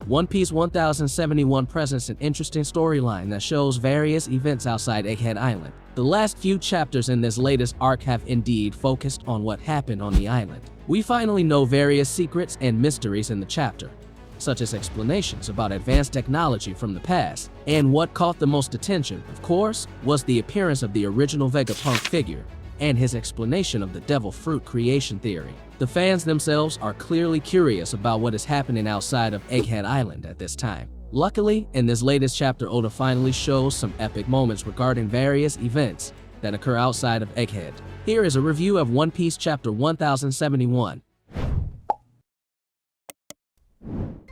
One Piece 1071 presents an interesting storyline that shows various events outside Egghead Island. The last few chapters in this latest arc have indeed focused on what happened on the island. We finally know various secrets and mysteries in the chapter, such as explanations about advanced technology from the past, and what caught the most attention, of course, was the appearance of the original Vegapunk figure and his explanation of the devil fruit creation theory. The fans themselves are clearly curious about what is happening outside of Egghead Island at this time. Luckily, in this latest chapter, Oda finally shows some epic moments regarding various events that occur outside of Egghead. Here is a review of One Piece chapter 1071.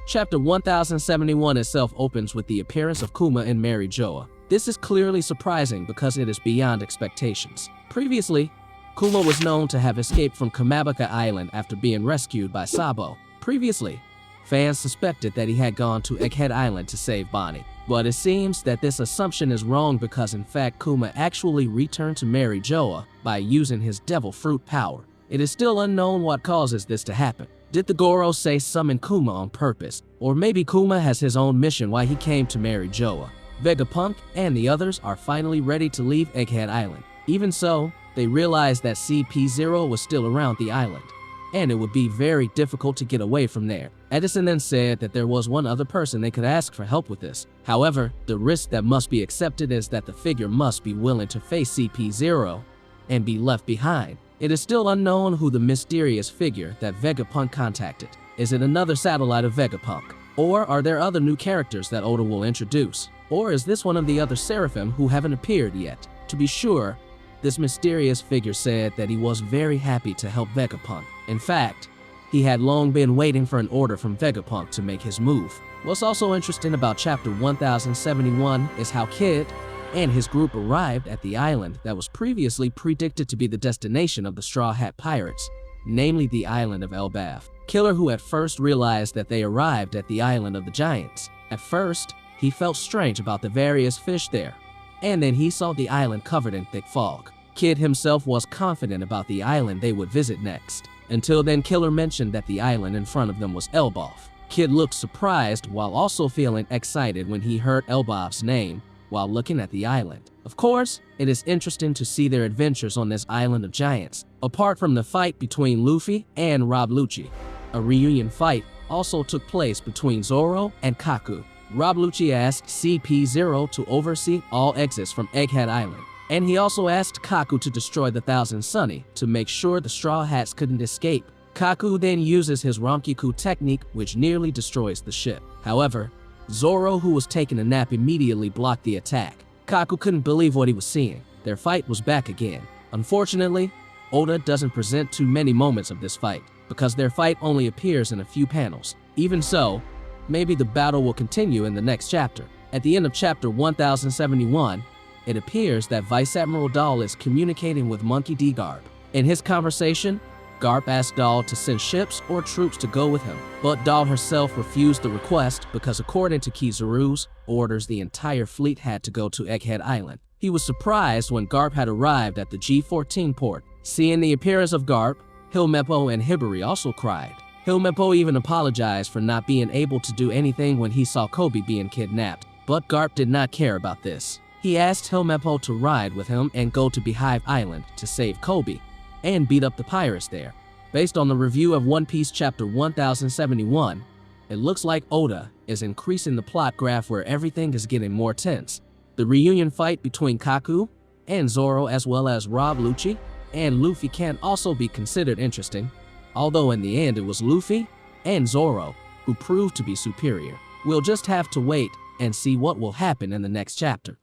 Chapter 1071 itself opens with the appearance of Kuma and Mary Joa. This is clearly surprising because it is beyond expectations. Previously, Kuma was known to have escaped from HYPEKAGE Island after being rescued by Sabo. Previously, fans suspected that he had gone to Egghead Island to save Bonnie. But it seems that this assumption is wrong because in fact Kuma actually returned to Mary Joa by using his devil fruit power. It is still unknown what causes this to happen. Did the Gorosei summon Kuma on purpose? Or maybe Kuma has his own mission why he came to Mary Joa. Vegapunk and the others are finally ready to leave Egghead Island. Even so, they realize that CP0 was still around the island, and it would be very difficult to get away from there. Edison then said that there was one other person they could ask for help with this. However, the risk that must be accepted is that the figure must be willing to face CP0 and be left behind. It is still unknown who the mysterious figure that Vegapunk contacted. Is it another satellite of Vegapunk? Or are there other new characters that Oda will introduce? Or is this one of the other Seraphim who haven't appeared yet? To be sure, this mysterious figure said that he was very happy to help Vegapunk. In fact, he had long been waiting for an order from Vegapunk to make his move. What's also interesting about chapter 1071 is how Kid and his group arrived at the island that was previously predicted to be the destination of the Straw Hat Pirates, namely the island of Elbaf. Killer, who at first realized that they arrived at the island of the Giants. At first, he felt strange about the various fish there, and then he saw the island covered in thick fog. Kid himself was confident about the island they would visit next. Until then, Killer mentioned that the island in front of them was Elbaf. Kid looked surprised while also feeling excited when he heard Elbaf's name while looking at the island. Of course, it is interesting to see their adventures on this island of giants. Apart from the fight between Luffy and Rob Lucci, a reunion fight also took place between Zoro and Kaku. Rob Lucci asked CP0 to oversee all exits from Egghead Island, and he also asked Kaku to destroy the Thousand Sunny to make sure the Straw Hats couldn't escape. Kaku then uses his Rankiku technique, which nearly destroys the ship. However, Zoro, who was taking a nap, immediately blocked the attack. Kaku couldn't believe what he was seeing. Their fight was back again. Unfortunately, Oda doesn't present too many moments of this fight, because their fight only appears in a few panels. Even so, maybe the battle will continue in the next chapter. At the end of chapter 1071, it appears that Vice Admiral Dahl is communicating with Monkey D. Garp. In his conversation, Garp asked Dahl to send ships or troops to go with him, but Dahl herself refused the request because according to Kizaru's orders, the entire fleet had to go to Egghead Island. He was surprised when Garp had arrived at the G14 port. Seeing the appearance of Garp, Hilmepo and Hibari also cried. Hilmepo even apologized for not being able to do anything when he saw Kobe being kidnapped, but Garp did not care about this. He asked Hilmepo to ride with him and go to Beehive Island to save Kobe and beat up the pirates there. Based on the review of One Piece chapter 1071, it looks like Oda is increasing the plot graph where everything is getting more tense. The reunion fight between Kaku and Zoro as well as Rob Lucci and Luffy can also be considered interesting, although in the end it was Luffy and Zoro who proved to be superior. We'll just have to wait and see what will happen in the next chapter.